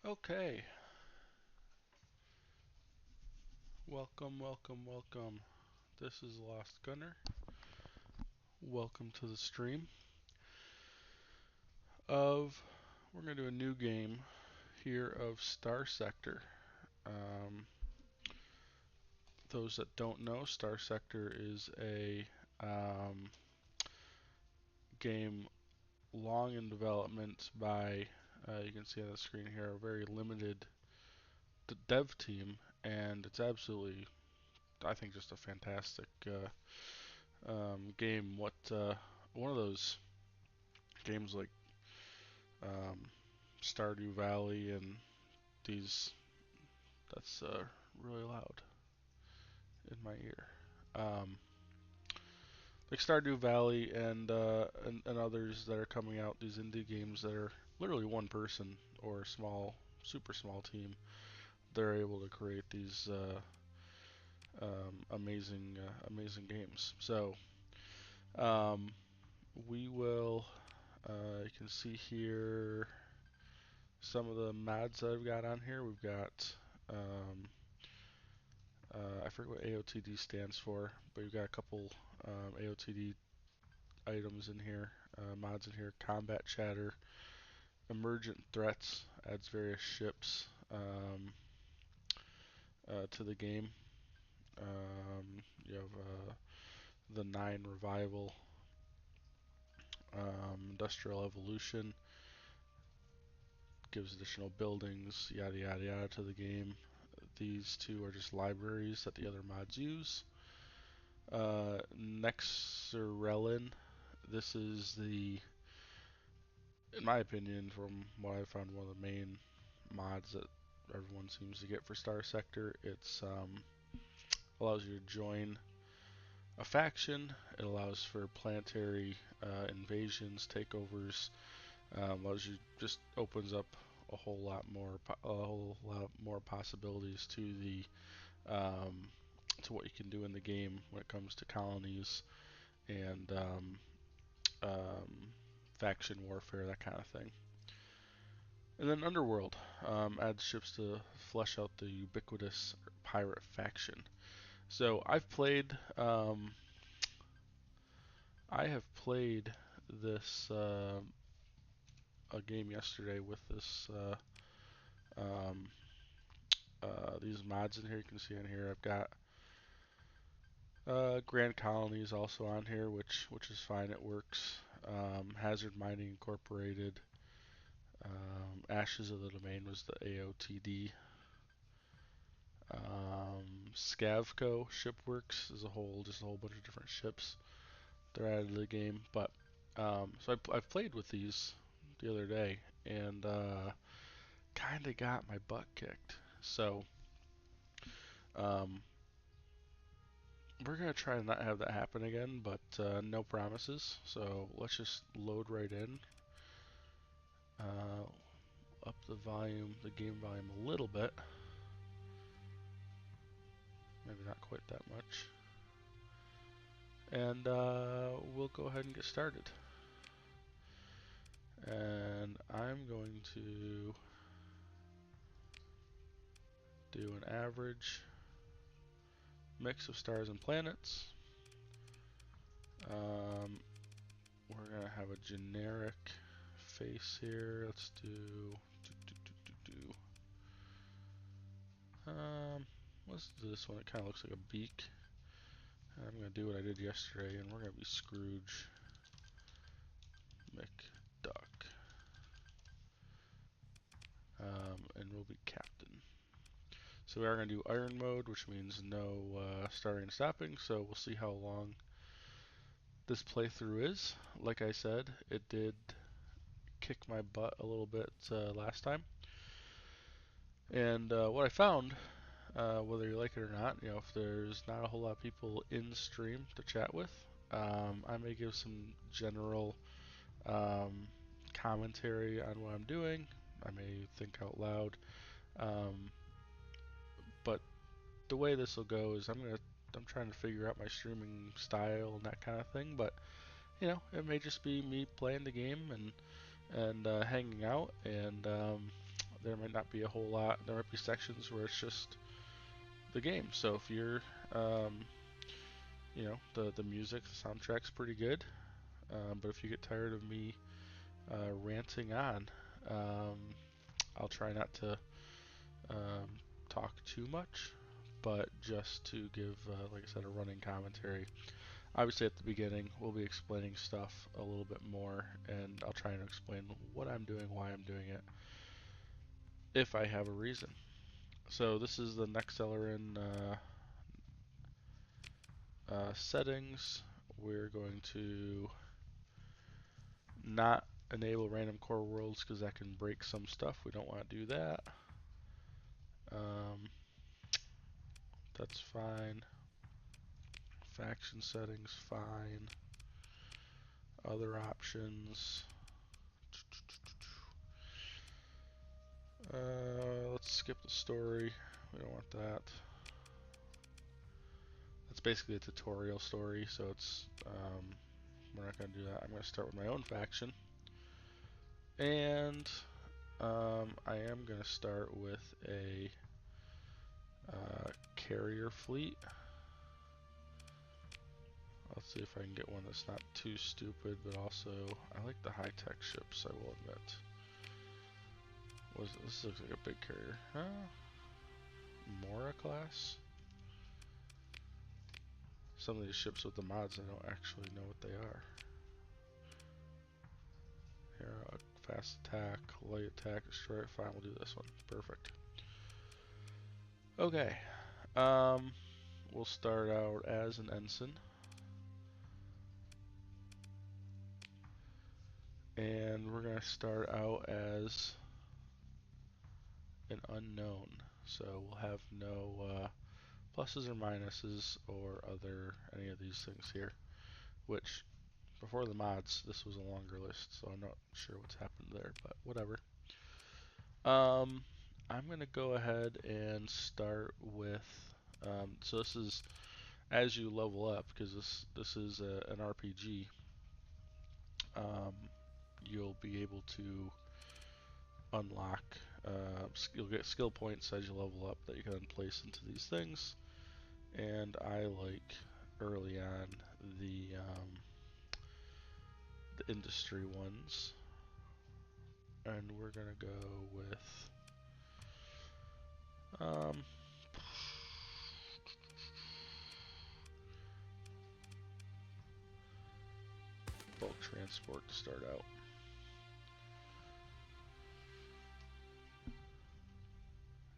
Okay, welcome, welcome, welcome. This is Lost Gunner. Welcome to the stream of. We're gonna do a new game here of Starsector. Um, those that don't know, Starsector is a game long in development by. You can see on the screen here a very limited dev team, and it's absolutely, I think, just a fantastic game. One of those games like um, Stardew Valley and these. That's really loud in my ear. Um, like Stardew Valley and others that are coming out. These indie games that are literally one person or a small, super small team. They're able to create these amazing games. So um, we will. You can see here some of the mods that I've got on here. We've got um, I forget what AOTD stands for, but we've got a couple AOTD items in here, mods in here. Combat Chatter, Emergent Threats adds various ships to the game. You have the 9 Revival, Industrial Evolution, gives additional buildings, yada yada yada to the game. These two are just libraries that the other mods use. Nexerelin. This is in my opinion, from what I found, one of the main mods that everyone seems to get for Starsector. It's allows you to join a faction. It allows for planetary invasions, takeovers. Allows you just opens up a whole lot more possibilities to the to what you can do in the game when it comes to colonies and um, faction warfare, that kind of thing. And then Underworld adds ships to flesh out the ubiquitous pirate faction. So I have played this a game yesterday with this um, these mods in here. You can see in here I've got Grand Colonies also on here, which is fine. It works. Hazard Mining Incorporated. Ashes of the Domain was the AOTD. Scavco Shipworks is just a whole bunch of different ships they're added to the game. But I've played with these the other day and kind of got my butt kicked. So um, we're gonna try to not have that happen again, but no promises. So let's just load right in. Uh, up the game volume a little bit. Maybe not quite that much. And we'll go ahead and get started. And I'm going to do an average mix of stars and planets. Um, we're going to have a generic face here. Let's let's do this one. It kind of looks like a beak. I'm going to do what I did yesterday, and we're going to be Scrooge McDuck. And we'll be Captain. So we are going to do Iron Mode, which means no starting and stopping, so we'll see how long this playthrough is. Like I said, it did kick my butt a little bit last time. And what I found, whether you like it or not, if there's not a whole lot of people in stream to chat with, I may give some general um, commentary on what I'm doing. I may think out loud. Um, but the way this will go is I'm trying to figure out my streaming style and that kind of thing. But it may just be me playing the game and hanging out, and there might not be a whole lot. There might be sections where it's just the game. So if you're, the music, the soundtrack's pretty good. But if you get tired of me ranting on, um, I'll try not to um, talk too much, but just to give, like I said, a running commentary. Obviously, at the beginning, we'll be explaining stuff a little bit more, and I'll try and explain what I'm doing, why I'm doing it, if I have a reason. So this is the Nexerelin settings. We're going to not enable random core worlds because that can break some stuff. We don't want to do that. That's fine. Faction settings, fine. Other options. Let's skip the story. We don't want that. That's basically a tutorial story, so it's we're not going to do that. I'm going to start with my own faction. And I am going to start with a carrier fleet. Let's see if I can get one that's not too stupid, but also I like the high-tech ships, I will admit. This looks like a big carrier. Mora class? Some of these ships with the mods, I don't actually know what they are. Here, fast attack, light attack, destroy it. Fine, we'll do this one. Perfect. Okay. We'll start out as an ensign. And we're going to start out as an unknown. So we'll have no pluses or minuses or any of these things here. Which, before the mods, this was a longer list, so I'm not sure what's happened there, but whatever. I'm going to go ahead and start with, so this is as you level up, because this is an RPG. You'll be able to unlock, you'll get skill points as you level up that you can place into these things. And I like early on the industry ones. And we're gonna go with bulk transport to start out.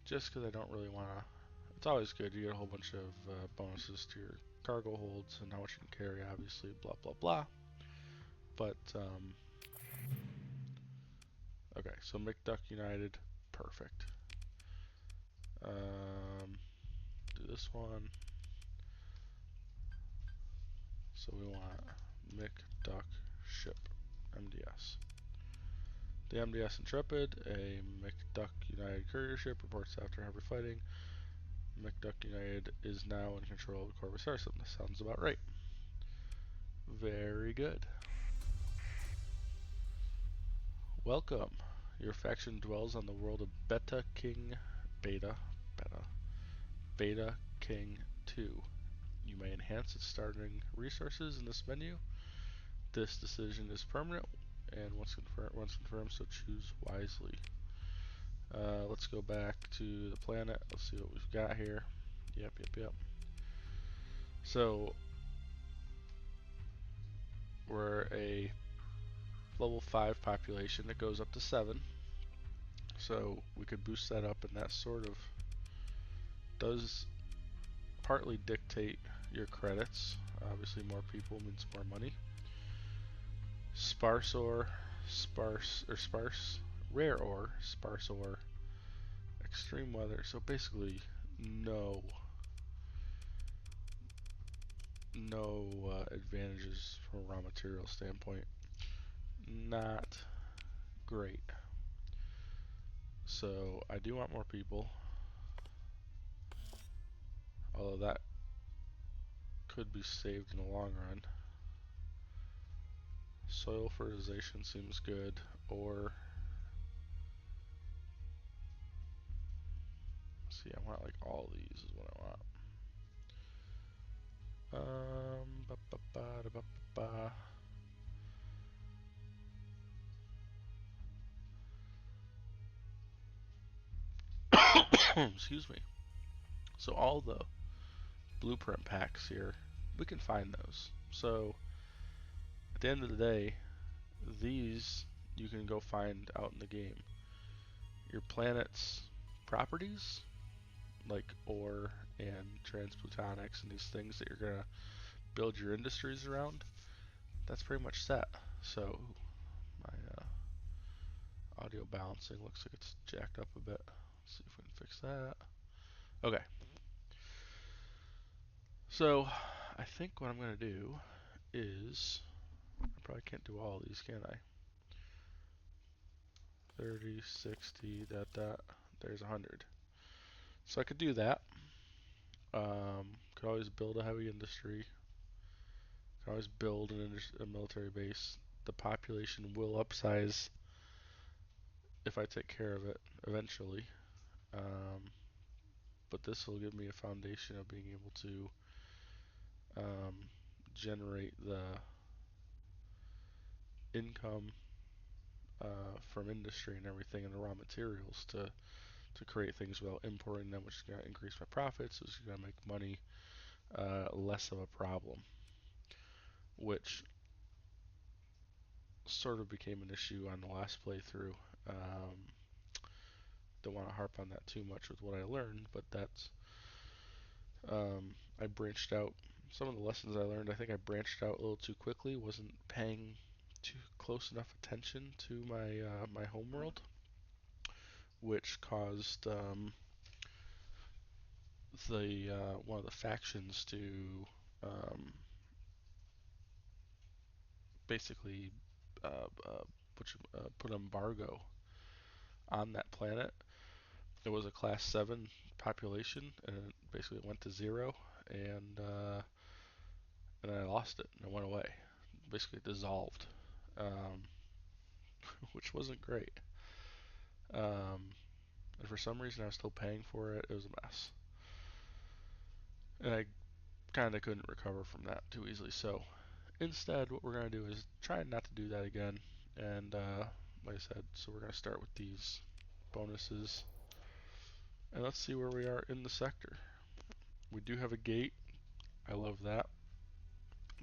Just because I don't really want to. It's always good. You get a whole bunch of bonuses to your cargo holds and how much you can carry, obviously, blah, blah, blah. But, okay, so McDuck United, perfect. Do this one. So we want McDuck Ship, MDS. The MDS Intrepid, a McDuck United courier ship, reports after heavy fighting. McDuck United is now in control of the Corvus Arsenal. That sounds about right. Very good. Welcome. Your faction dwells on the world of Beta King King 2. You may enhance its starting resources in this menu. This decision is permanent, and once confirmed, so choose wisely. Let's go back to the planet. Let's see what we've got here. Yep. So we're a level 5 population that goes up to 7. So we could boost that up, and that sort of does partly dictate your credits. Obviously more people means more money. Sparse ore, rare ore, sparse ore, extreme weather. So basically no advantages from a raw material standpoint. Not great. So I do want more people, although that could be saved in the long run. Soil fertilization seems good, or See, I want like all these is what I want. Ba, ba, ba, da, ba, ba, ba. Excuse me. So all the blueprint packs here, we can find those. So at the end of the day, these you can go find out in the game. Your planet's properties, like ore and transplutonics and these things that you're gonna build your industries around, that's pretty much set. So my audio balancing looks like it's jacked up a bit. Let's see if we can fix that. Okay. So I think what I'm gonna do is I probably can't do all of these, can I? 30, 60, that. There's 100. So I could do that. Could always build a heavy industry. Could always build a military base. The population will upsize if I take care of it eventually. Um, but this will give me a foundation of being able to um, generate the income from industry and everything and the raw materials to create things without importing them, which is going to increase my profits, which is going to make money less of a problem, which sort of became an issue on the last playthrough. Don't want to harp on that too much with what I learned, but that's I branched out. Some of the lessons I learned, I think I branched out a little too quickly. Wasn't paying too close enough attention to my homeworld, which caused the one of the factions to um, basically which, put embargo on that planet. It was a class 7 population, and it basically went to zero, and I lost it, and it went away. Basically dissolved, um, which wasn't great. Um, and for some reason, I was still paying for it. It was a mess, and I kind of couldn't recover from that too easily. So instead, what we're gonna do is try not to do that again. And like I said, so we're gonna start with these bonuses, and let's see where we are in the sector. We do have a gate. I love that.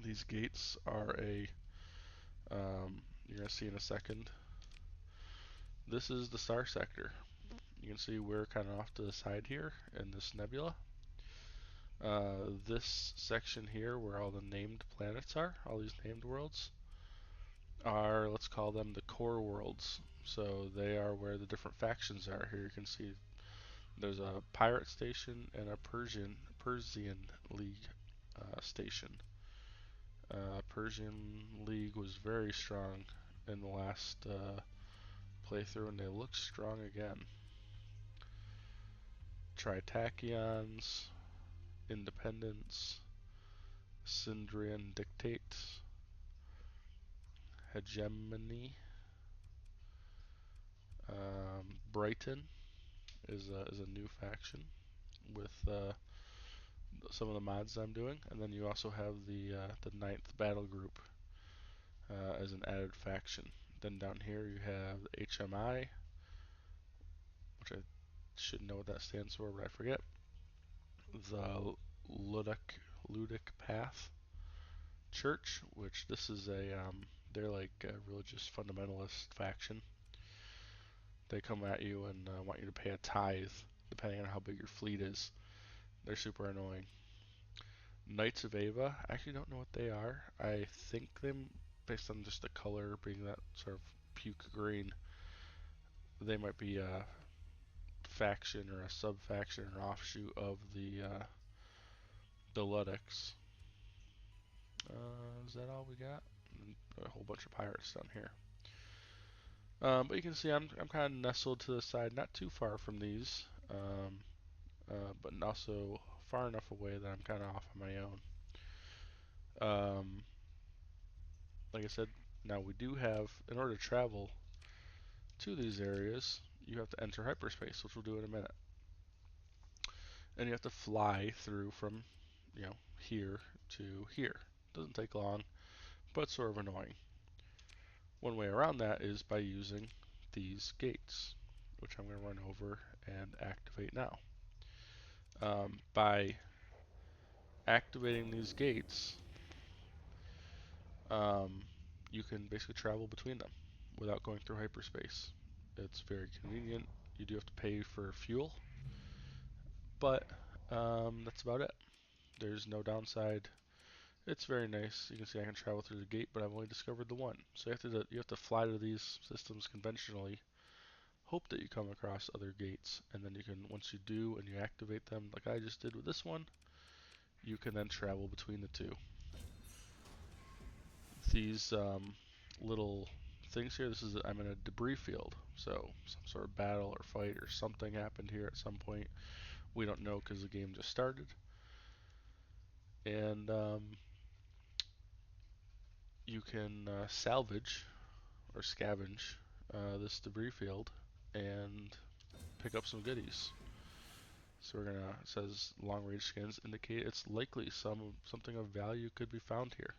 These gates are you're gonna see in a second. This is the star sector. You can see we're kind of off to the side here in this nebula. This section here, where all the named planets are, all these named worlds, are, let's call them the core worlds. So they are where the different factions are. Here you can see there's a pirate station and a Persian League station. Persian League was very strong in the last playthrough, and they look strong again. Tritachyons, Independence, Syndrian Dictate, Hegemony, Brighton is a new faction with some of the mods I'm doing, and then you also have the ninth battle group as an added faction. Then down here you have the HMI, which I should know what that stands for, but I forget. The Ludic Path Church, which this is they're like a religious fundamentalist faction. They come at you and want you to pay a tithe, depending on how big your fleet is. They're super annoying. Knights of Ava, I actually don't know what they are. I think them, based on just the color being that sort of puke green, they might be a faction or a sub-faction or offshoot of the Luddics. Is that all we got? And a whole bunch of pirates down here. But you can see I'm kind of nestled to the side, not too far from these, but also far enough away that I'm kind of off on my own. Like I said, now we do have, in order to travel to these areas, you have to enter hyperspace, which we'll do in a minute. and you have to fly through from, here to here. Doesn't take long, but sort of annoying. One way around that is by using these gates, which I'm going to run over and activate now. By activating these gates, um, you can basically travel between them without going through hyperspace. It's very convenient. You do have to pay for fuel, but that's about it. There's no downside. It's very nice. You can see I can travel through the gate, but I've only discovered the one. So you have to fly to these systems conventionally, hope that you come across other gates, and then you can, once you do and you activate them, like I just did with this one, you can then travel between the two. These little things here, I'm in a debris field, so some sort of battle or fight or something happened here at some point. We don't know because the game just started, and you can salvage or scavenge this debris field and pick up some goodies. So it says long range scans indicate it's likely something of value could be found here.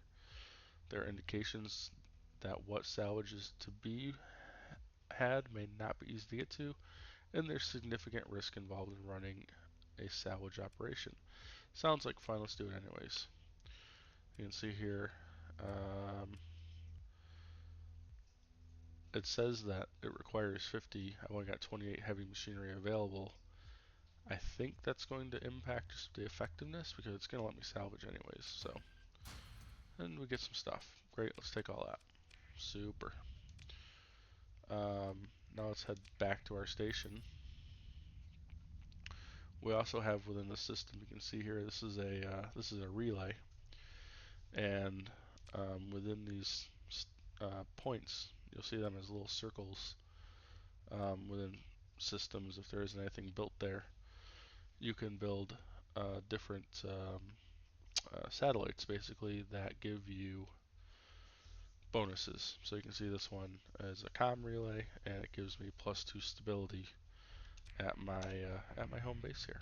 There are indications that what salvage is to be had may not be easy to get to, and there's significant risk involved in running a salvage operation. Sounds like fun, let's do it anyways. You can see here, it says that it requires 50. I've only got 28 heavy machinery available. I think that's going to impact just the effectiveness because it's going to let me salvage anyways. So, and we get some stuff. Great, let's take all that. Super. Now let's head back to our station. We also have within the system, you can see here, this is a relay, and within these points, you'll see them as little circles within systems. If there isn't anything built there, you can build different satellites basically that give you bonuses. So you can see this one as a comm relay, and it gives me +2 stability at my home base here.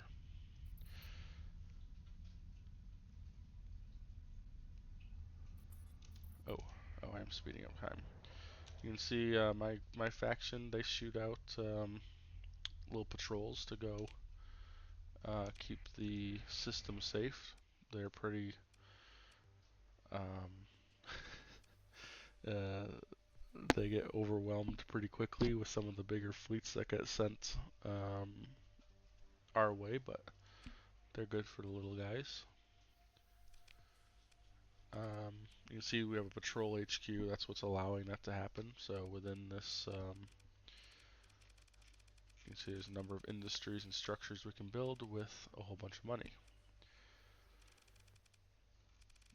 Oh, I'm speeding up time. You can see my faction, they shoot out little patrols to go keep the system safe. They're pretty um, uh, they get overwhelmed pretty quickly with some of the bigger fleets that get sent our way, but they're good for the little guys. You can see we have a patrol HQ. That's what's allowing that to happen. So within this, you can see there's a number of industries and structures we can build with a whole bunch of money.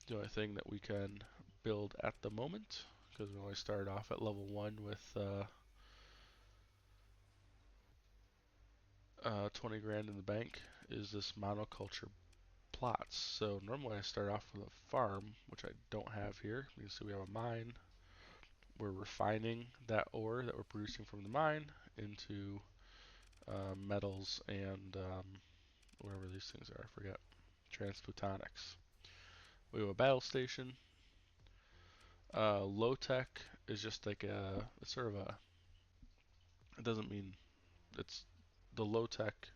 The only thing that we can build at the moment, because we only started off at level 1 with 20 grand in the bank, is this monoculture plots. So normally I start off with a farm, which I don't have here. You can see we have a mine. We're refining that ore that we're producing from the mine into metals and whatever these things are, I forget. Transphotonics. We have a battle station. Low tech is just like it's sort of it doesn't mean it's the low tech,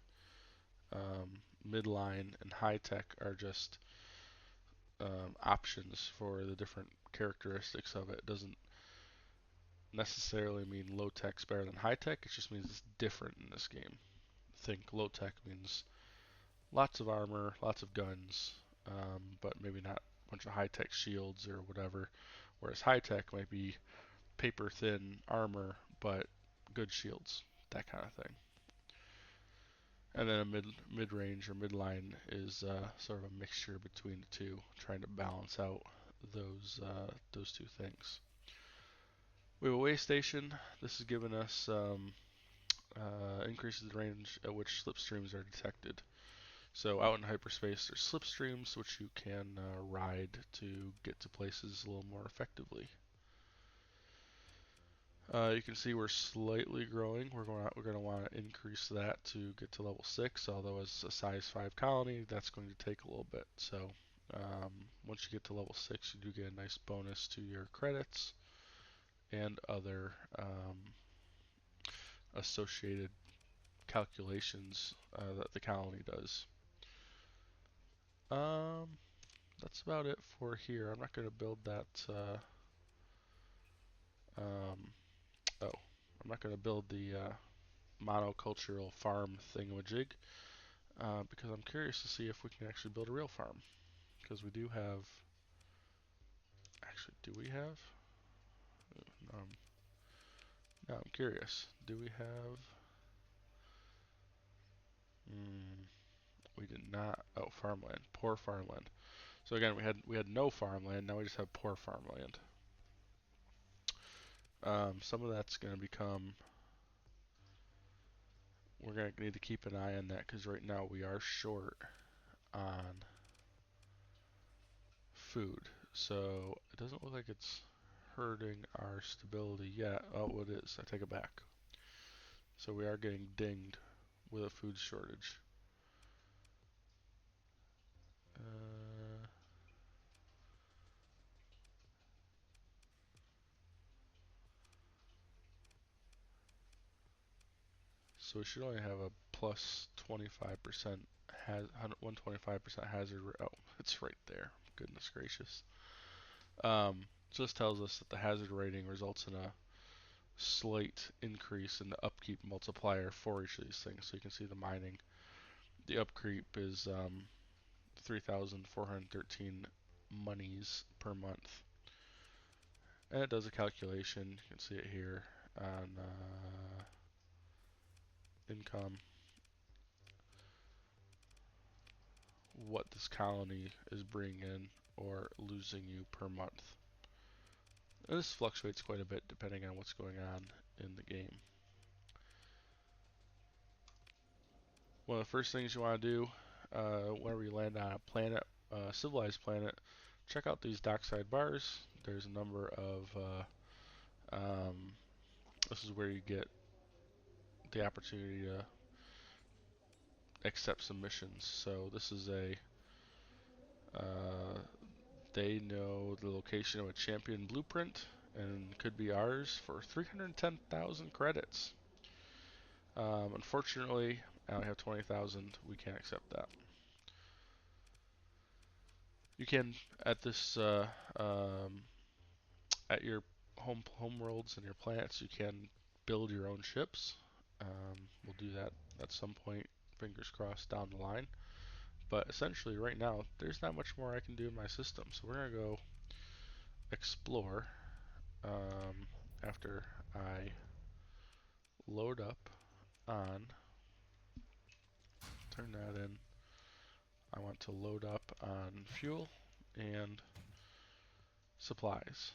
midline, and high tech are just options for the different characteristics of it. It doesn't necessarily mean low tech's better than high tech, it just means it's different in this game. Think low tech means lots of armor, lots of guns, but maybe not a bunch of high tech shields or whatever. Whereas high tech might be paper thin armor, but good shields, that kind of thing. And then a mid range or midline is sort of a mixture between the two, trying to balance out those two things. We have a way station. This has given us increases the range at which slipstreams are detected. So out in hyperspace, there's slipstreams which you can ride to get to places a little more effectively. You can see we're slightly growing. We're going to want to increase that to get to level 6. Although as a size 5 colony, that's going to take a little bit. So once you get to level 6, you do get a nice bonus to your credits and other associated calculations that the colony does. Um, that's about it for here. I'm not going to build that. Um, oh, I'm not going to build the monocultural farm thingamajig because I'm curious to see if we can actually build a real farm. Because we do have. Actually, do we have? Um, no, I'm curious. Do we have? Mm, we did not. Oh, farmland. Poor farmland. So again, we had no farmland. Now we just have poor farmland. Some of that's going to become. We're going to need to keep an eye on that because right now we are short on food. So it doesn't look like it's hurting our stability yet. Oh, it is. I take it back. So we are getting dinged with a food shortage. Uh, so we should only have a plus 25% 125% hazard. Oh, it's right there. Goodness gracious. So this tells us that the hazard rating results in a slight increase in the upkeep multiplier for each of these things. So you can see the mining. The upkeep is 3,413 monies per month. And it does a calculation. You can see it here on income, what this colony is bringing in or losing you per month. And this fluctuates quite a bit depending on what's going on in the game. One of the first things you want to do whenever you land on a planet, civilized planet, check out these dockside bars. There's a number of this is where you get the opportunity to accept some missions. So this is a they know the location of a champion blueprint and could be ours for 310,000 credits. Unfortunately, I only have 20,000. We can't accept that. You can at this at your home worlds and your planets, you can build your own ships. We'll do that at some point, fingers crossed, down the line. But essentially, right now, there's not much more I can do in my system. So we're gonna go explore after I load up on. Turn that in. I want to load up on fuel and supplies.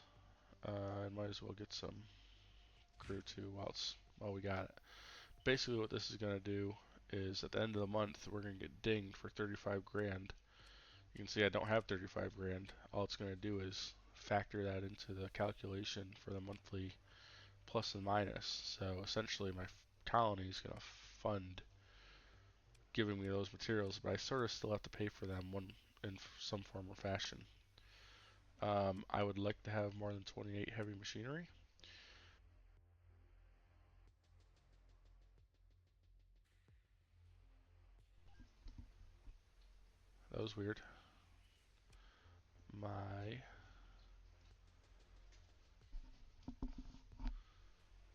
I might as well get some crew too while we got it. Basically, what this is gonna do is at the end of the month we're gonna get dinged for 35 grand. You can see I don't have 35 grand. All it's gonna do is factor that into the calculation for the monthly plus and minus. So essentially, my colony is gonna fund giving me those materials, but I sort of still have to pay for them in some form or fashion. I would like to have more than 28 heavy machinery. That was weird. My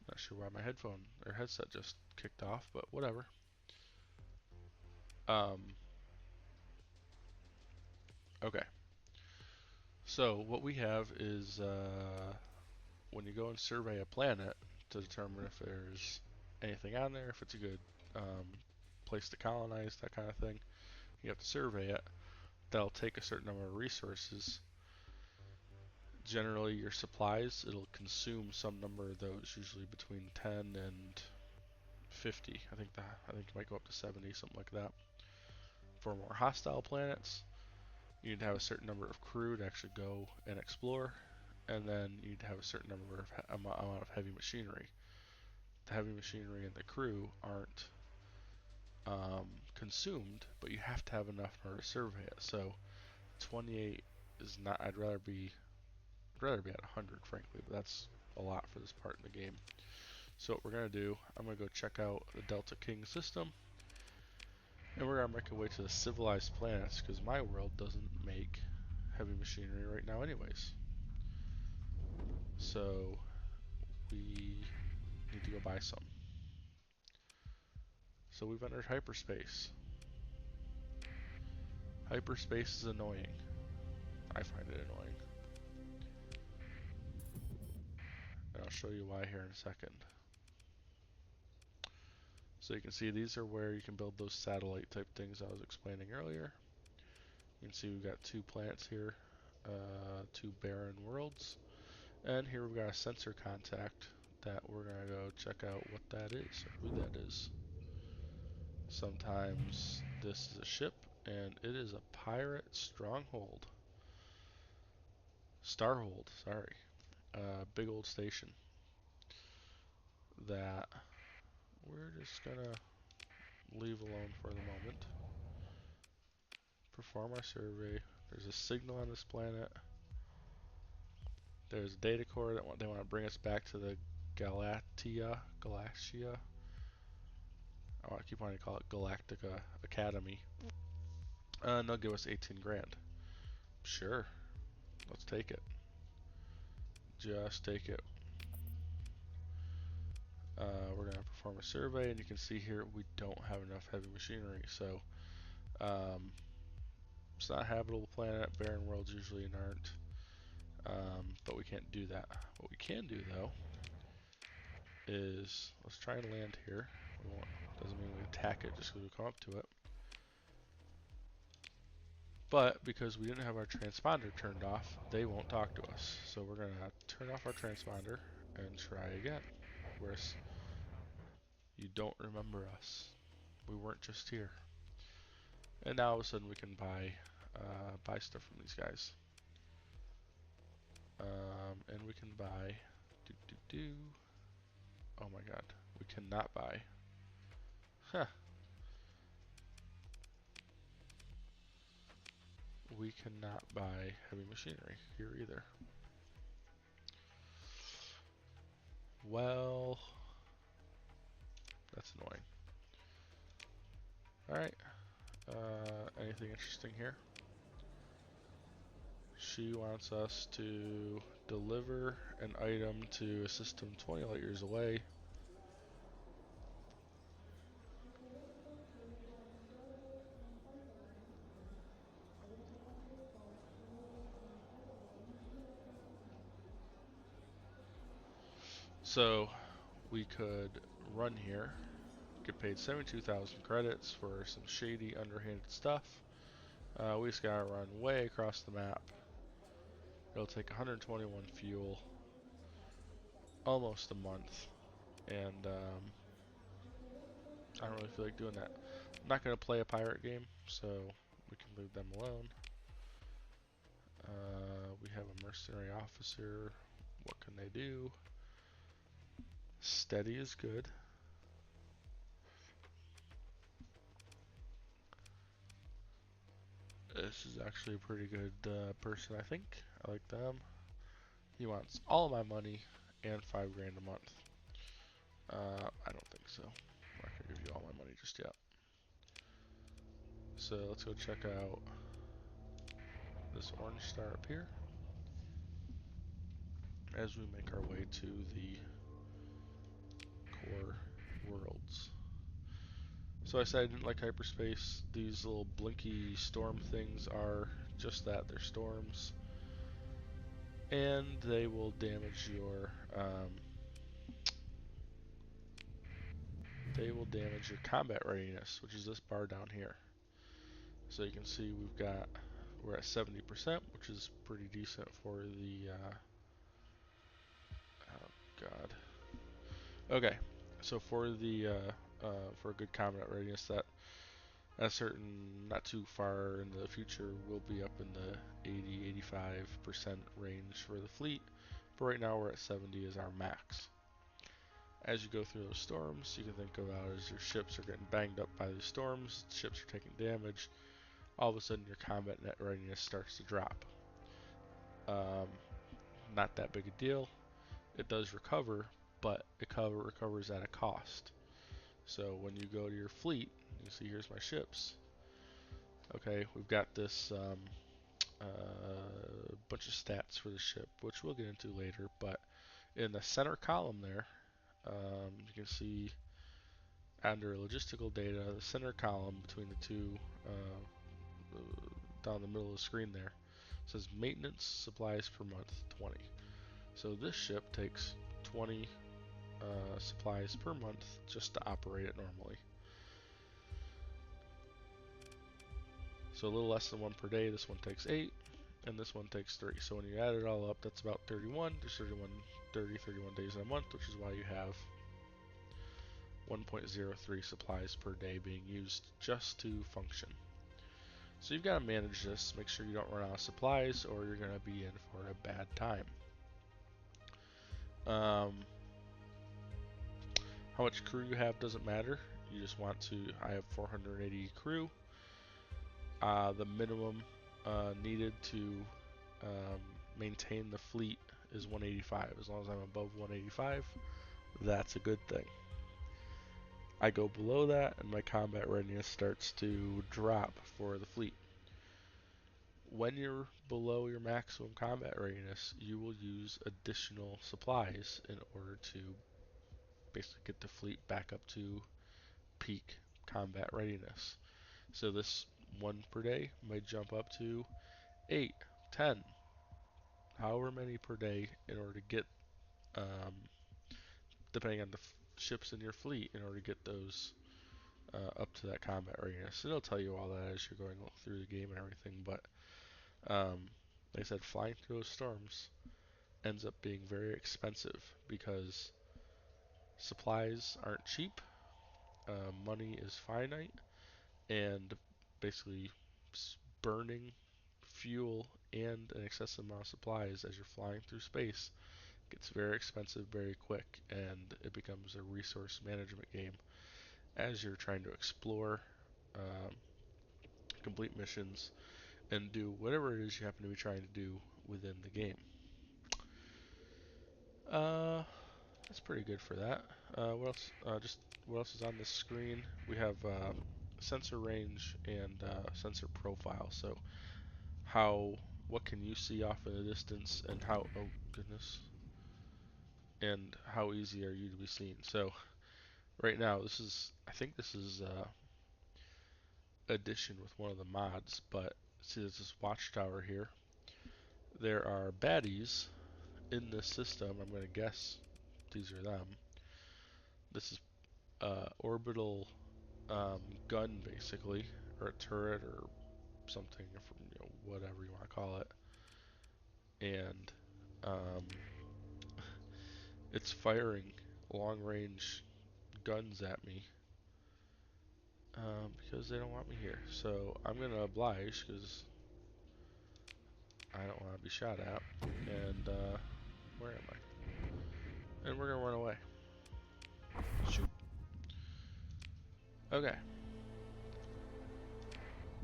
Not sure why my headphone or headset just kicked off, but whatever. Um, okay. So what we have is when you go and survey a planet to determine if there's anything on there, if it's a good place to colonize, that kind of thing, you have to survey it. That'll take a certain number of resources. Generally, your supplies, it'll consume some number of those, usually between 10 and 50. I think it might go up to 70, something like that. For more hostile planets, you need to have a certain number of crew to actually go and explore. and then you need to have a certain number of amount of heavy machinery. The heavy machinery and the crew aren't consumed, but you have to have enough in order to survey it. So 28 is not. I'd rather be at 100, frankly, but that's a lot for this part in the game. So what we're gonna do, I'm gonna go check out the Delta King system, and we're gonna make our way to the civilized planets because my world doesn't make heavy machinery right now, anyways. So we need to go buy some. So we've entered hyperspace. Hyperspace is annoying. I find it annoying. And I'll show you why here in a second. So you can see these are where you can build those satellite type things I was explaining earlier. You can see we've got 2 planets here, 2 barren worlds. And here we've got a sensor contact that we're going to go check out what that is, or who that is. Sometimes this is a ship, and it is a pirate stronghold. Starhold, sorry. Big old station that we're just going to leave alone for the moment. Perform our survey. There's a signal on this planet. There's a data core that they want to bring us back to the Galaxia. I keep wanting to call it Galactica Academy. And they'll give us 18 grand. Sure, let's take it. Just take it. We're going to perform a survey, and you can see here we don't have enough heavy machinery. So it's not a habitable planet. Barren worlds usually aren't. But we can't do that. What we can do, though, is let's try and land here. Doesn't mean we attack it just because we come up to it. But because we didn't have our transponder turned off, they won't talk to us. So we're going to turn off our transponder and try again. Whereas you don't remember us. We weren't just here. And now all of a sudden we can buy stuff from these guys. And we can buy oh my god, we cannot buy. Huh. We cannot buy heavy machinery here either. Well, that's annoying. Alright. Anything interesting here? She wants us to deliver an item to a system 20 light years away. So we could run here, get paid 72,000 credits for some shady underhanded stuff. We just gotta run way across the map. It'll take 121 fuel, almost a month, and I don't really feel like doing that. I'm not gonna play a pirate game, so we can leave them alone. We have a mercenary officer. What can they do? Steady is good. This is actually a pretty good person, I think. I like them. He wants all of my money and 5 grand a month. I don't think so. I'm not gonna give you all my money just yet. So let's go check out this orange star up here as we make our way to the core worlds. So I said I didn't like hyperspace. These little blinky storm things are just that, they're storms. And they will damage your combat readiness, which is this bar down here. So you can see we're at 70%, which is pretty decent for the oh god. Okay, so for the for a good combat readiness, that at a certain not too far in the future will be up in the 80-85% range for the fleet. but right now we're at 70 as our max. As you go through those storms, you can think about as your ships are getting banged up by these storms, ships are taking damage, all of a sudden your combat net readiness starts to drop. Um, Not that big a deal. It does recover, but it recovers at a cost. So when you go to your fleet, you see here's my ships. Okay, we've got this bunch of stats for the ship, which we'll get into later, but in the center column there, you can see under logistical data, the center column between the two, down the middle of the screen there, says maintenance supplies per month 20. So this ship takes 20 supplies per month just to operate it normally. So a little less than one per day. This one takes 8, and this one takes 3. So when you add it all up, that's about 31. There's 31 days in a month, which is why you have 1.03 supplies per day being used just to function. So you've got to manage this, make sure you don't run out of supplies or you're going to be in for a bad time. How much crew you have doesn't matter. You just want to, I have 480 crew. The minimum needed to maintain the fleet is 185. As long as I'm above 185, that's a good thing. I go below that and my combat readiness starts to drop for the fleet. When you're below your maximum combat readiness, you will use additional supplies in order to basically get the fleet back up to peak combat readiness. So this one per day might jump up to 8, 10, however many per day in order to get, depending on the ships in your fleet, in order to get those up to that combat readiness. It'll tell you all that as you're going through the game and everything, but like I said, flying through those storms ends up being very expensive because supplies aren't cheap, money is finite, and basically burning fuel and an excessive amount of supplies as you're flying through space gets very expensive very quick, and it becomes a resource management game as you're trying to explore, um, complete missions, and do whatever it is you happen to be trying to do within the game. That's pretty good for that. What else? What else is on this screen? We have sensor range and sensor profile. So what can you see off in the distance, and oh goodness, and how easy are you to be seen? So right now, I think this is addition with one of the mods, but see there's this watchtower here. There are baddies in this system. I'm going to guess these are them. This is orbital gun basically, or a turret or something from whatever you want to call it, and um, it's firing long range guns at me because they don't want me here. So I'm gonna oblige because I don't want to be shot at. And where am I? And we're gonna run away. Shoot. Okay.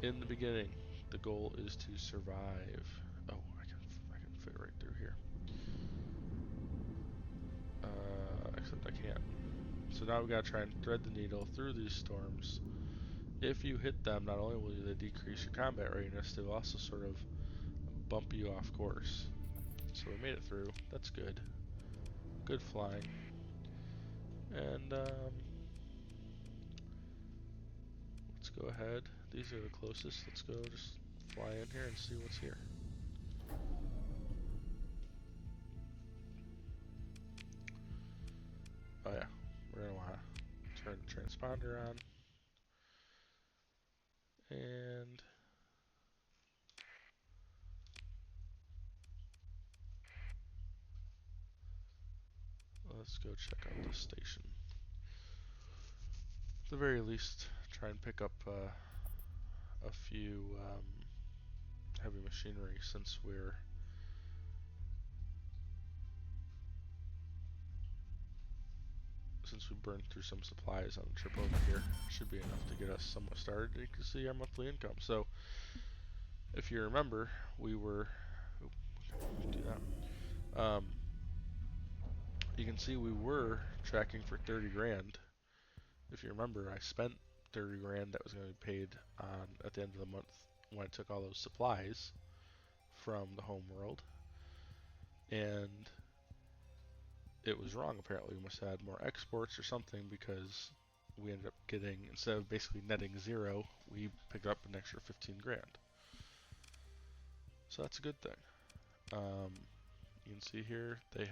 In the beginning, the goal is to survive. Oh, I can fit right through here. Except I can't. So now we've got to try and thread the needle through these storms. If you hit them, not only will they decrease your combat readiness, they will also sort of bump you off course. So we made it through. That's good. Good flying. And let's go ahead. These are the closest. Let's go just fly in here and see what's here. Oh yeah, we're gonna want to turn the transponder on. And let's go check out this station. At the very least, try and pick up a few heavy machinery since we're since we burned through some supplies on the trip over here, should be enough to get us somewhat started. You can see our monthly income. So if you remember, we were, do that. You can see we were tracking for 30 grand. If you remember, I spent 30 grand that was going to be paid on at the end of the month when I took all those supplies from the home world, and it was wrong apparently. We must have had more exports or something, because we ended up getting, instead of basically netting 0, we picked up an extra 15 grand. So that's a good thing. You can see here they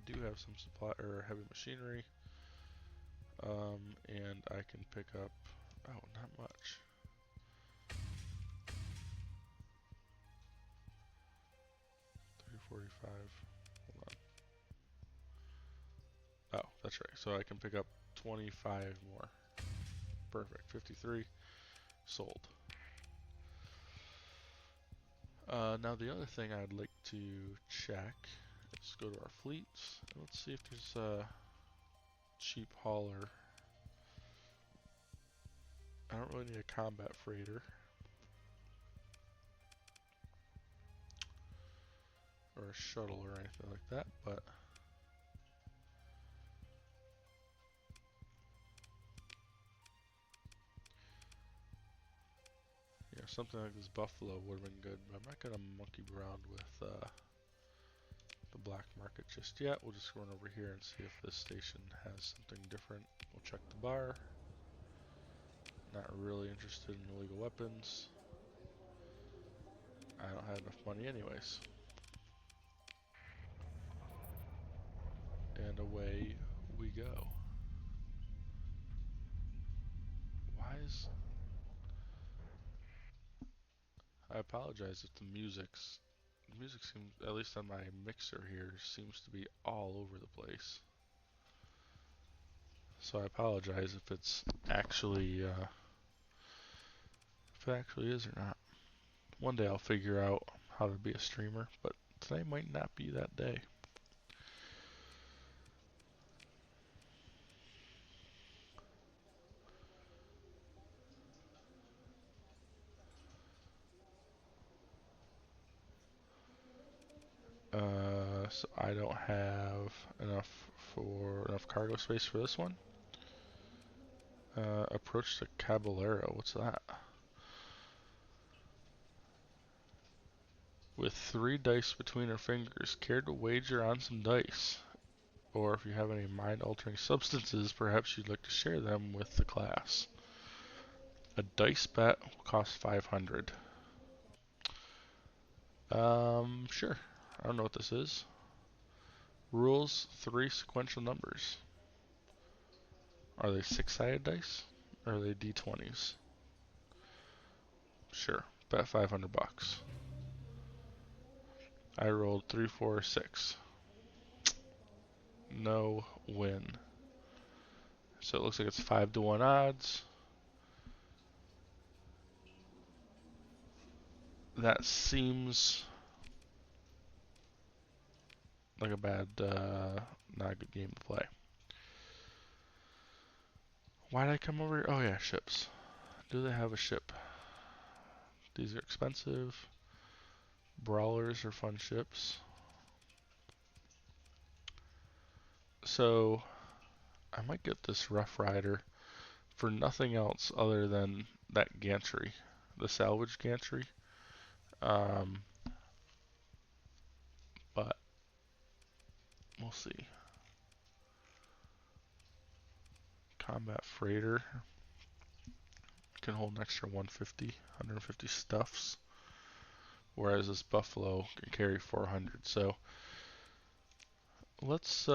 do have some supply or heavy machinery, and I can pick up, oh, not much. $345. Hold on. Oh, that's right. So I can pick up 25 more. Perfect. 53 sold. Now the other thing I'd like to check is go to our fleets. Let's see if there's a cheap hauler. I don't really need a combat freighter or a shuttle or anything like that, but yeah, something like this Buffalo would have been good. But I'm not gonna monkey around with the black market just yet. We'll just run over here and see if this station has something different. We'll check the bar. Not really interested in illegal weapons. I don't have enough money anyways. And away we go. Why is... I apologize if the music seems, at least on my mixer here, seems to be all over the place. So I apologize if it's actually, if it actually is or not. One day I'll figure out how to be a streamer, but today might not be that day. So I don't have enough cargo space for this one. Approach to Caballero. What's that? With 3 dice between her fingers, care to wager on some dice? Or if you have any mind-altering substances, perhaps you'd like to share them with the class. A dice bet will cost 500. Sure. I don't know what this is. Rules: 3 sequential numbers. Are they 6-sided dice? Or are they D20s? Sure. Bet 500 bucks. I rolled 3, 4, 6. No win. So it looks like it's 5-to-1 odds. That seems like a bad, not a good game to play. Why did I come over here? Oh yeah, ships. Do they have a ship? These are expensive. Brawlers are fun ships. So I might get this Rough Rider for nothing else other than that gantry, the salvage gantry. But we'll see. Combat freighter can hold an extra 150 stuffs, whereas this Buffalo can carry 400. So let's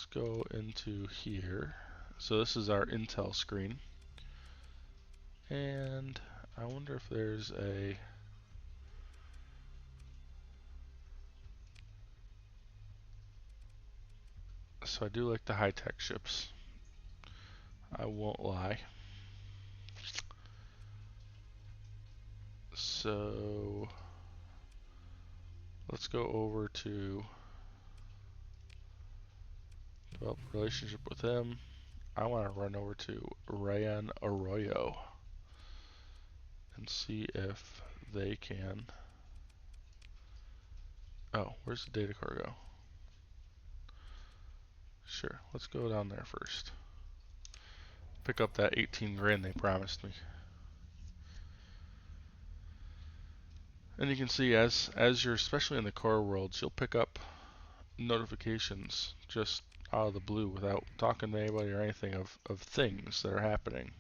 go into here. So this is our intel screen, and I wonder if there's a so I do like the high-tech ships. I won't lie. So let's go over to develop a relationship with him. I want to run over to Rayan Arroyo and see if they can. Oh, where's the data core go? Sure, let's go down there first. Pick up that 18 grand they promised me. And you can see as you're, especially in the core worlds, you'll pick up notifications just out of the blue without talking to anybody or anything of things that are happening.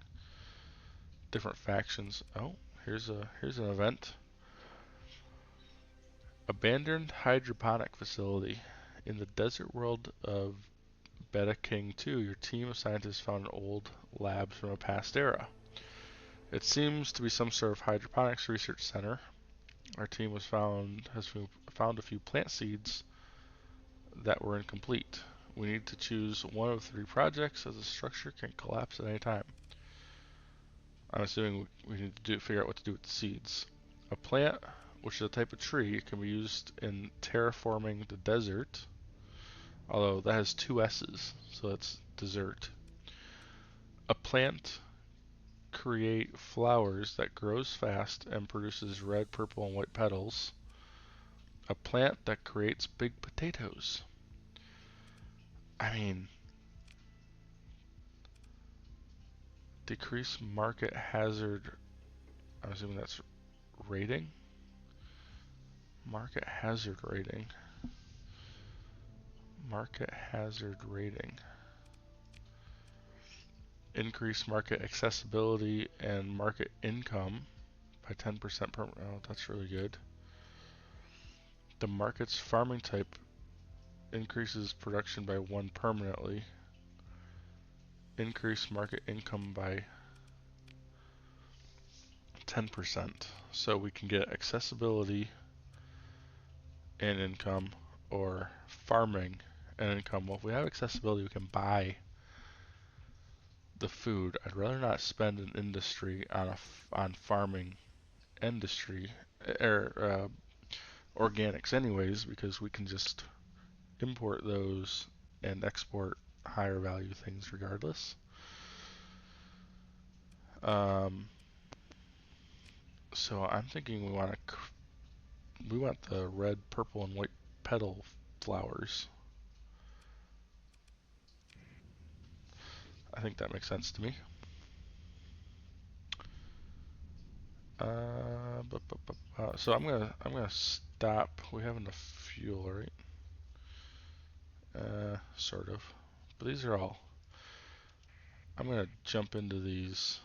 Different factions. Oh, here's an event. Abandoned hydroponic facility. In the desert world of Beta King 2, your team of scientists found old labs from a past era. It seems to be some sort of hydroponics research center. Our team has found a few plant seeds that were incomplete. We need to choose one of 3 projects as the structure can collapse at any time. I'm assuming we need to figure out what to do with the seeds. A plant, which is a type of tree, can be used in terraforming the desert, although that has 2 S's, so that's desert. A plant create flowers that grows fast and produces red, purple, and white petals. A plant that creates big potatoes. I mean, decrease market hazard. I'm assuming that's rating. Market hazard rating. Market hazard rating. Increase market accessibility and market income by 10% per. Oh, that's really good. The market's farming type increases production by 1 permanently. Increase market income by 10%. So we can get accessibility and income, or farming and income. Well, if we have accessibility, we can buy the food. I'd rather not spend an industry on farming industry or organics anyways, because we can just import those and export higher value things regardless. So I'm thinking we want the red, purple, and white petal flowers. I think that makes sense to me. So I'm gonna stop. We have enough fuel, right? Sort of. But these are all. I'm gonna jump into these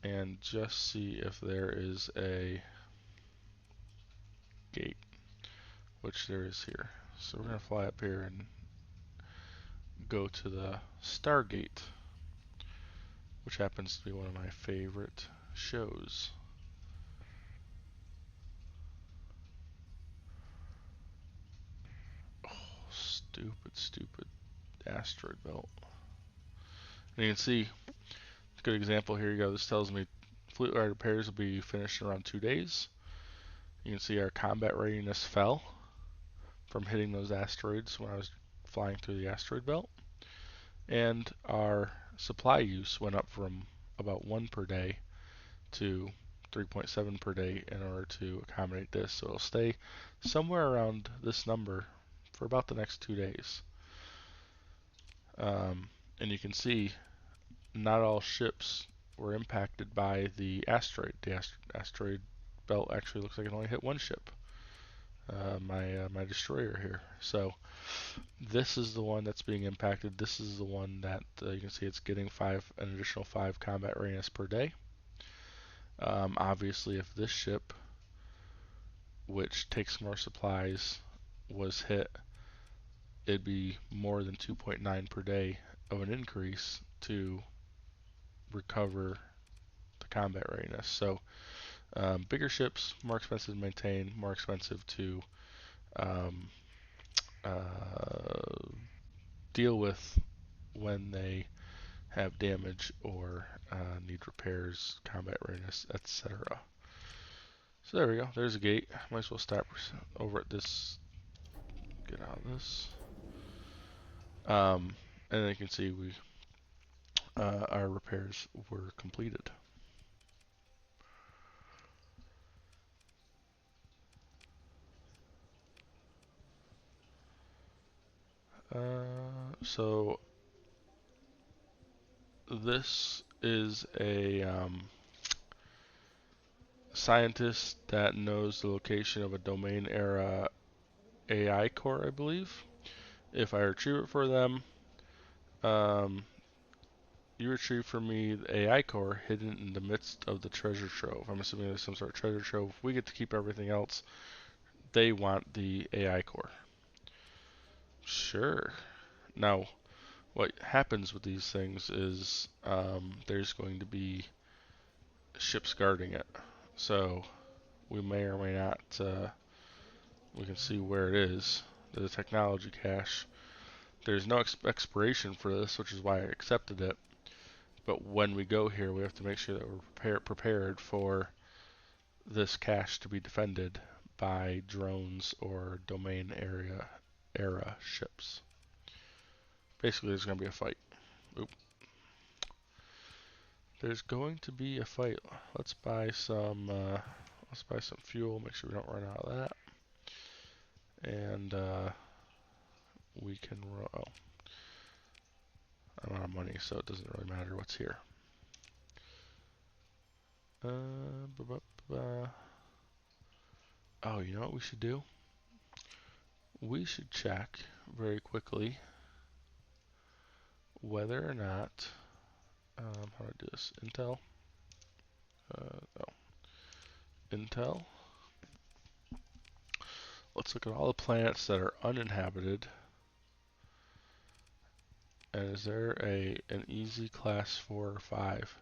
and just see if there is a gate, which there is here. So we're gonna fly up here and go to the Stargate, which happens to be one of my favorite shows. Oh, stupid asteroid belt. And you can see, good example here you go. This tells me fleet-wide repairs will be finished in around 2 days. You can see our combat readiness fell from hitting those asteroids when I was flying through the asteroid belt. And our supply use went up from about 1 per day to 3.7 per day in order to accommodate this. So it'll stay somewhere around this number for about the next 2 days. And you can see not all ships were impacted by the asteroid. The asteroid belt actually looks like it only hit 1 ship. My destroyer here. So this is the one that's being impacted. This is the one that you can see it's getting an additional 5 combat readiness per day. Obviously, if this ship, which takes more supplies, was hit, it'd be more than 2.9 per day of an increase to recover the combat readiness. So bigger ships, more expensive to maintain, more expensive to deal with when they have damage or need repairs, combat readiness, etc. So there we go. There's a gate. Might as well stop over at this get out of this. And then you can see our repairs were completed. So this is a scientist that knows the location of a domain era AI core, I believe. If I retrieve it for them, um, you retrieve for me the AI core hidden in the midst of the treasure trove. I'm assuming there's some sort of treasure trove. We get to keep everything else. They want the AI core. Sure. Now, what happens with these things is there's going to be ships guarding it. So we may or may not, we can see where it is. There's a technology cache. There's no expiration for this, which is why I accepted it. But when we go here, we have to make sure that we're prepared for this cache to be defended by drones or domain era ships. Basically, there's going to be a fight. Oop. There's going to be a fight. Let's buy some fuel. Make sure we don't run out of that. And we can oh, I'm out of money, so it doesn't really matter what's here. Oh, you know what we should do? We should check very quickly whether or not how do I do this? Intel. Oh, Intel. Let's look at all the planets that are uninhabited. And is there an easy class 4 or 5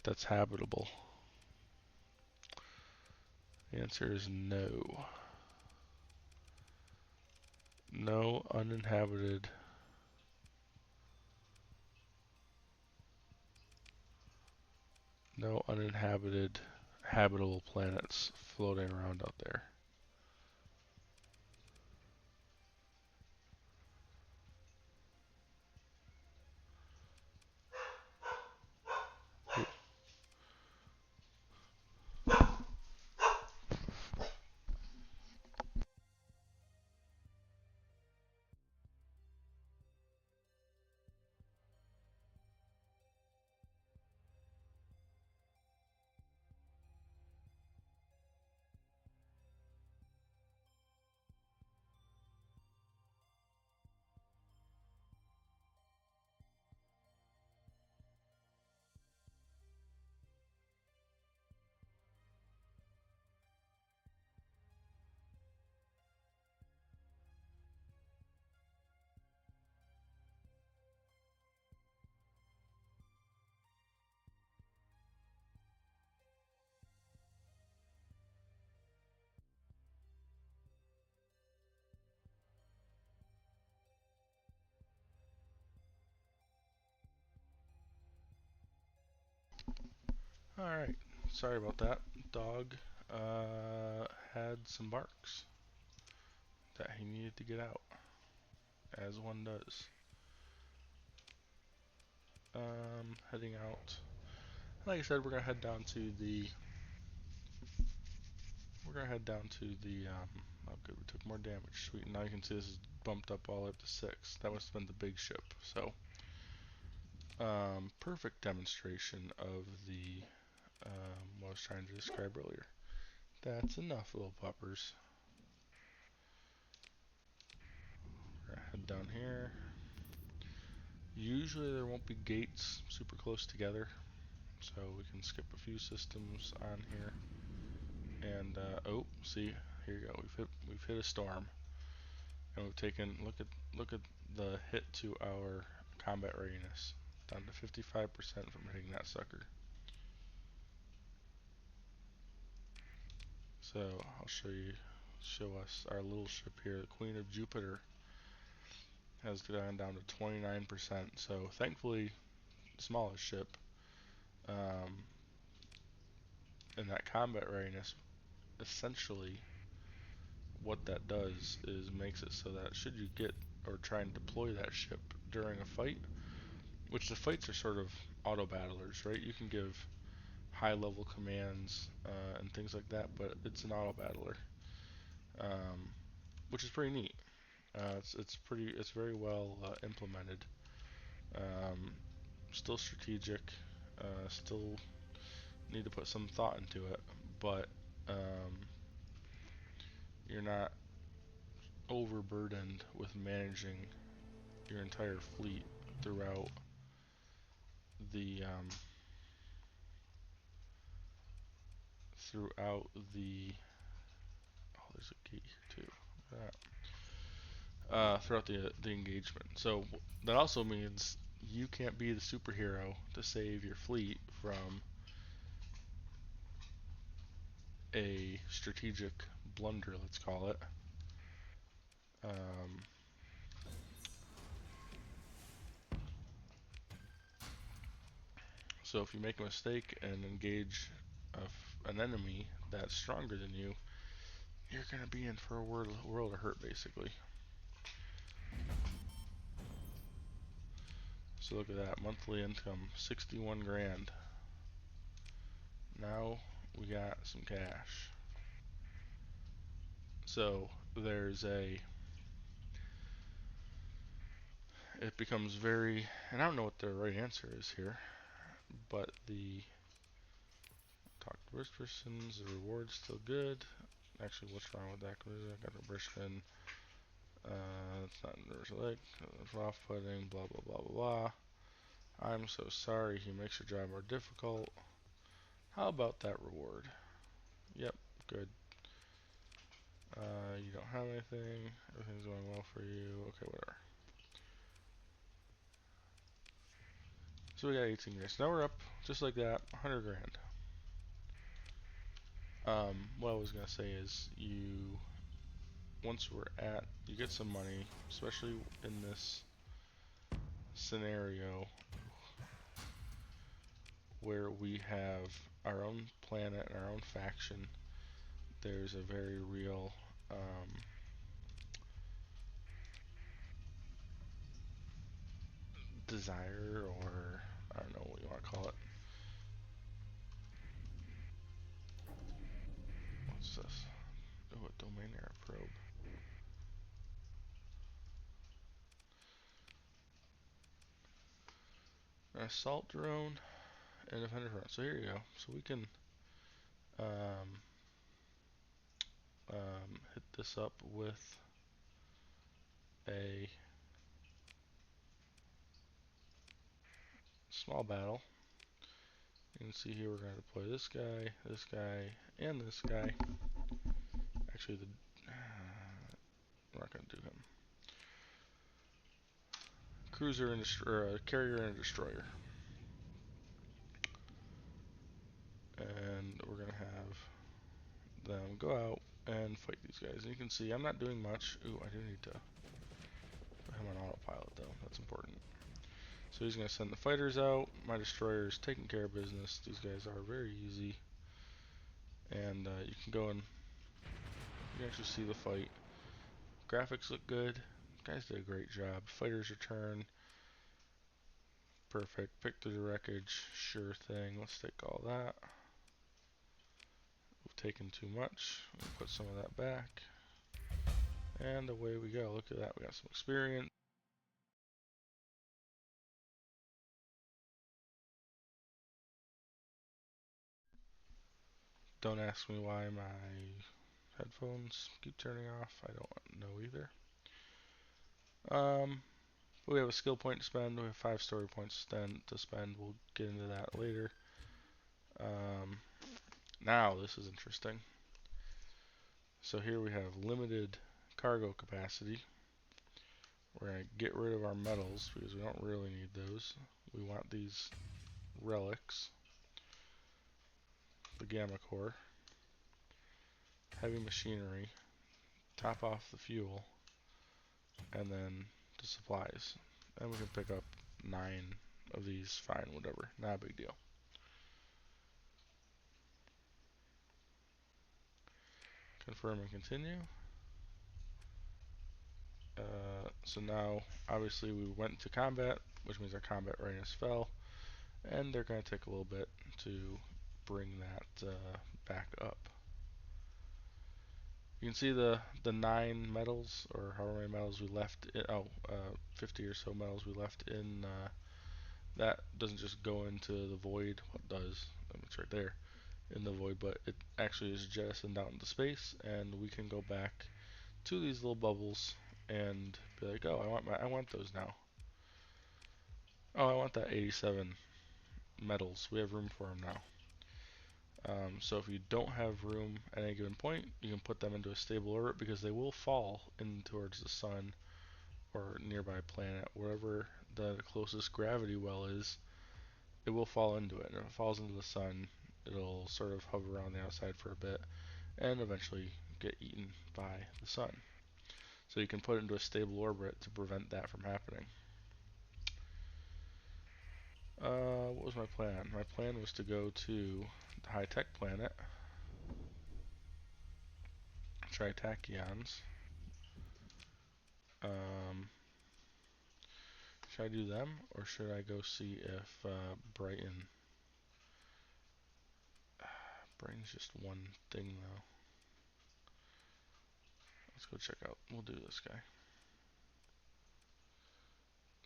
that's habitable? The answer is no. No uninhabited. No uninhabited habitable planets floating around out there. Alright, sorry about that. Dog had some barks that he needed to get out, as one does. Heading out. Like I said, we're gonna head down to the. Oh, good. We took more damage. Sweet. Now you can see this is bumped up all the way up to 6. That must have been the big ship. So, perfect demonstration of the what I was trying to describe earlier. That's enough, little puppers. We're gonna head down here. Usually there won't be gates super close together, so we can skip a few systems on here. And oh, see, here you go. We've hit a storm, and we've taken look at the hit to our combat readiness, down to 55% from hitting that sucker. So I'll show us our little ship here, the Queen of Jupiter, has gone down to 29%. So thankfully, the smallest ship, in that combat readiness, essentially what that does is makes it so that should you get or try and deploy that ship during a fight, which the fights are sort of auto battlers, right? You can give high level commands and things like that, but it's an auto battler, um, which is pretty neat. It's very well implemented. Um, Still strategic. Still need to put some thought into it, but um, you're not overburdened with managing your entire fleet throughout the throughout the oh, there's a gate here too. Throughout the engagement. So that also means you can't be the superhero to save your fleet from a strategic blunder, let's call it. Um, so if you make a mistake and engage an enemy that's stronger than you, you're gonna be in for a world of hurt, basically. So look at that, monthly income, 61 grand. Now we got some cash. So there's a, it becomes very, and I don't know what the right answer is here, but the talk to burst persons, the reward's still good. Actually, what's wrong with that? I got a burst fin. It's not reverse leg. It's off-putting. Blah blah blah blah blah. I'm so sorry. He makes your job more difficult. How about that reward? Yep, good. You don't have anything. Everything's going well for you. Okay, whatever. So we got 18 grand. So now we're up, just like that, 100 grand. What I was gonna say is once we're at, you get some money, especially in this scenario where we have our own planet and our own faction. There's a very real desire, or I don't know what you want to call it. What's this? Oh, a domain error probe. An assault drone and a defender drone. So here you go. So we can um, hit this up with a small battle. You can see here we're going to deploy this guy, and this guy. Actually, we're not going to do him. Cruiser and carrier and a destroyer. And we're going to have them go out and fight these guys. And you can see I'm not doing much. Ooh, I do need to put him on autopilot though. That's important. So he's going to send the fighters out. My destroyer's taking care of business. These guys are very easy. And you can go and you can actually see the fight. Graphics look good. Guys did a great job. Fighters return. Perfect. Pick through the wreckage. Sure thing. Let's take all that. We've taken too much. We'll put some of that back. And away we go. Look at that. We got some experience. Don't ask me why my headphones keep turning off. I don't know either. We have a skill point to spend. We have 5 story points to spend. We'll get into that later. Now this is interesting. So here we have limited cargo capacity. We're going to get rid of our metals because we don't really need those. We want these relics. The gamma core. Heavy machinery. Top off the fuel. And then the supplies. And we can pick up 9 of these. Fine, whatever. Not a big deal. Confirm and continue. So now, obviously, we went to combat, which means our combat readiness fell, and they're going to take a little bit to bring that back up. You can see the 9 metals, or however many metals we left. 50 or so metals we left in. That doesn't just go into the void. Well, it does. It's right there in the void, but it actually is jettisoned out into space, and we can go back to these little bubbles and be like, oh, I want those now. Oh, I want that 87 metals. We have room for them now. So if you don't have room at any given point, you can put them into a stable orbit because they will fall in towards the sun or nearby planet, wherever the closest gravity well is. It will fall into it, and if it falls into the sun, it'll sort of hover around the outside for a bit and eventually get eaten by the sun. So you can put it into a stable orbit to prevent that from happening. What was my plan? My plan was to go to the high-tech planet, Tritachyons. Um, should I do them, or should I go see if Brighton... Brighton's just one thing, though. Let's go check out. We'll do this guy.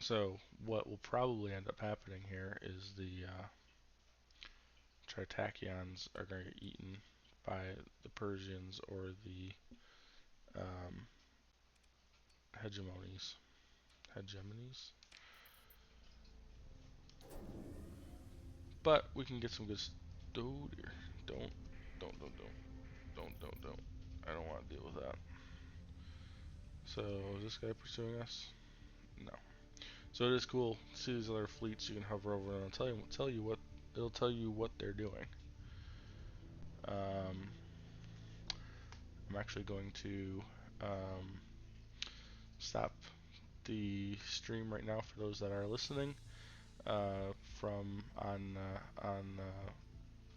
So, what will probably end up happening here is the Tritachyons are going to get eaten by the Persians or the um, hegemonies. Hegemonies? But we can get some good. Oh dear! Don't. I don't want to deal with that. So is this guy pursuing us? No. So it is cool to see these other fleets. You can hover over and it'll tell you what they're doing. I'm actually going to stop the stream right now for those that are listening from on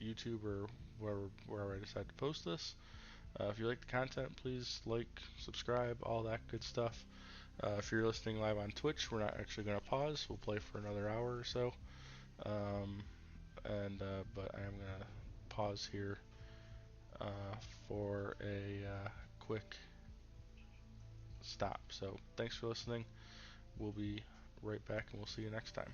YouTube or wherever I decide to post this. If you like the content, please like, subscribe, all that good stuff. If you're listening live on Twitch, we're not actually going to pause. We'll play for another hour or so. But I am going to pause here for a quick stop. So thanks for listening. We'll be right back and we'll see you next time.